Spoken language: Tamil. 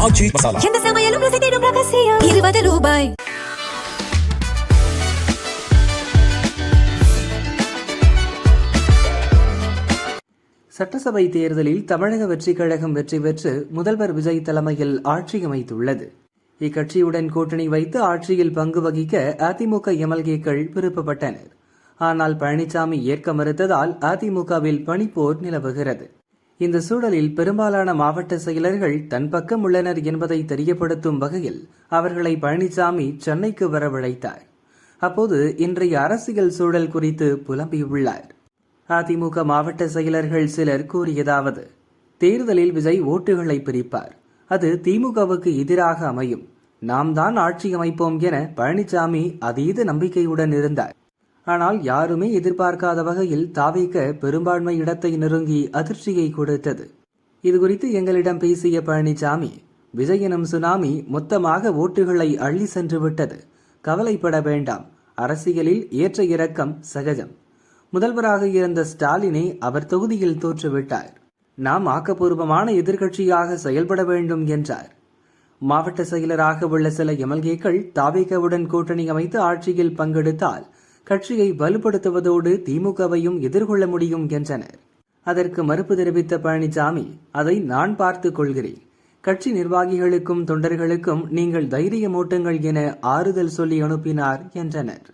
ஆச்சி மசாலா. எந்த சமையலும் ருசி தேடும் ரகசியம். 20 ரூபாய். சட்டசபை தேர்தலில் தமிழக வெற்றிக் கழகம் வெற்றி பெற்று முதல்வர் விஜய் தலைமையில் ஆட்சி அமைத்துள்ளது. இக்கட்சியுடன் கூட்டணி வைத்து ஆட்சியில் பங்கு வகிக்க அதிமுக எம்எல்ஏக்கள் விருப்பப்பட்டனர். ஆனால் பழனிசாமி ஏற்க மறுத்ததால் அதிமுகவில் பனிப்போர் நிலவுகிறது. இந்த சூழலில் பெரும்பாலான மாவட்ட செயலர்கள் தன் பக்கம் உள்ளனர் என்பதை தெரியப்படுத்தும் வகையில் அவர்களை பழனிசாமி சென்னைக்கு வரவழைத்தார். அப்போது இன்றைய அரசியல் சூழல் குறித்து புலம்பியுள்ளார். அதிமுக மாவட்ட செயலர்கள் சிலர் கூறியதாவது: தேர்தலில் விஜய் ஓட்டுகளை பிரிப்பார், அது திமுகவுக்கு எதிராக அமையும், நாம் தான் ஆட்சி அமைப்போம் என பழனிசாமி அதீத நம்பிக்கையுடன் இருந்தார். ஆனால் யாருமே எதிர்பார்க்காத வகையில் தாவேக பெரும்பான்மை இடத்தை நெருங்கி அதிர்ச்சியை கொடுத்தது. இதுகுறித்து எங்களிடம் பேசிய பழனிசாமி, விஜய் எனும் சுனாமி மொத்தமாக ஓட்டுகளை அள்ளி சென்று விட்டது, கவலைப்பட வேண்டாம், அரசியலில் ஏற்ற இறக்கம் சகஜம். முதல்வராக இருந்த ஸ்டாலினை அவர் தொகுதியில் தோற்றுவிட்டார், நாம் ஆக்கப்பூர்வமான எதிர்க்கட்சியாக செயல்பட வேண்டும் என்றார். மாவட்ட செயலராக உள்ள சில எம்எல்ஏக்கள் தாவேகவுடன் கூட்டணி அமைத்து ஆட்சியில் பங்கெடுத்தால் கட்சியை வலுப்படுத்துவதோடு திமுகவையும் எதிர்கொள்ள முடியும் என்றனர். அதற்கு மறுப்பு தெரிவித்த பழனிசாமி, அதை நான் பார்த்துக் கொள்கிறேன், கட்சி நிர்வாகிகளுக்கும் தொண்டர்களுக்கும் நீங்கள் தைரியமூட்டுங்கள் என ஆறுதல் சொல்லி அனுப்பினார் என்றனர்.